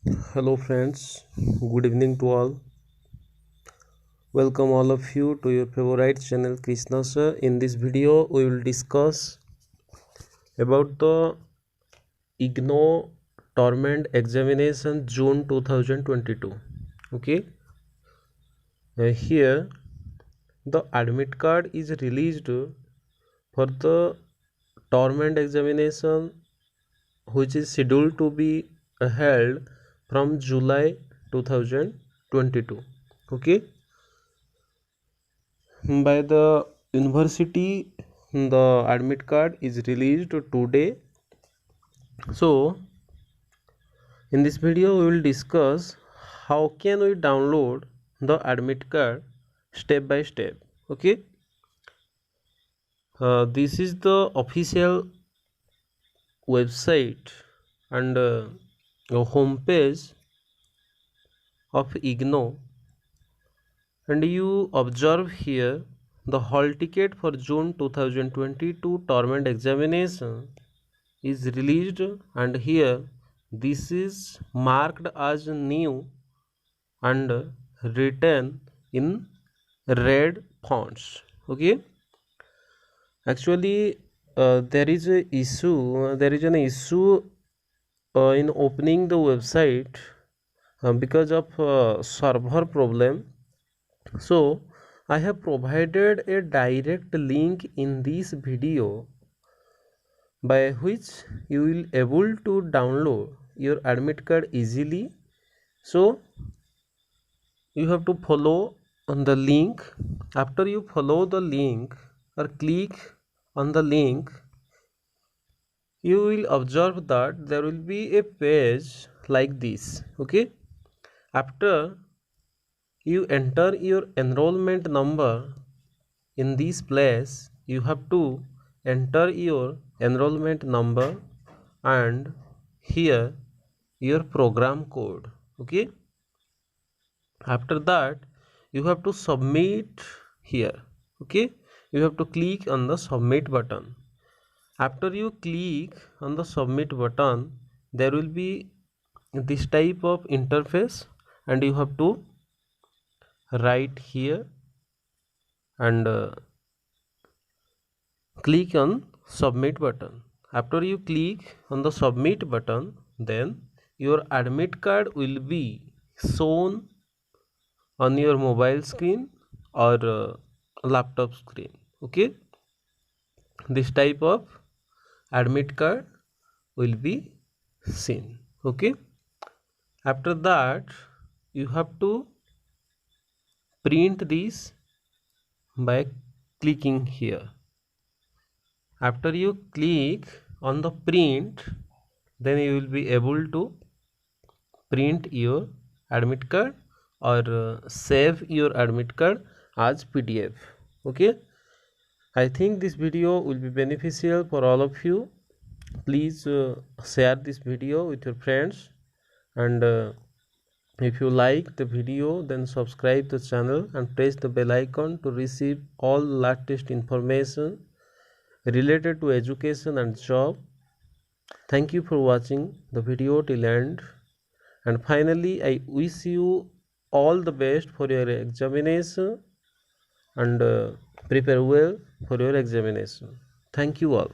Hello friends, good evening to all. Welcome all of you to your favorite channel Krishna sir. In this video we will discuss about the Ignou Torment examination June 2022. Okay, here the admit card is released for the Torment examination which is scheduled to be held from July 2022. Okay, by the university the admit card is released today. So in this video we will discuss how can we download the admit card step by step. Okay, this is the official website and home page of Ignou, and you observe here the hall ticket for June 2022 torment examination is released, and here this is marked as new and written in red fonts. Okay, actually there is an issue in opening the website because of server problem. So I have provided a direct link in this video by which you will able to download your admit card easily. So you have to follow on the link. After you follow the link or click on the link, you will observe that there will be a page like this. Okay, after you enter your enrollment number in this place, you have to enter your enrollment number and here your program code. Okay, after that you have to submit here. Okay, you have to click on the submit button. After you click on the submit button, there will be this type of interface and you have to write here and click on submit button. After you click on the submit button, then your admit card will be shown on your mobile screen or laptop screen. Okay, this type of admit card will be seen. Okay, after that you have to print this by clicking here. After you click on the print, then you will be able to print your admit card or save your admit card as PDF. Okay, I think this video will be beneficial for all of you. Please share this video with your friends, and if you like the video, then subscribe the channel and press the bell icon to receive all latest information related to education and job. Thank you for watching the video till end, and finally I wish you all the best for your examination and prepare well for your examination. Thank you all.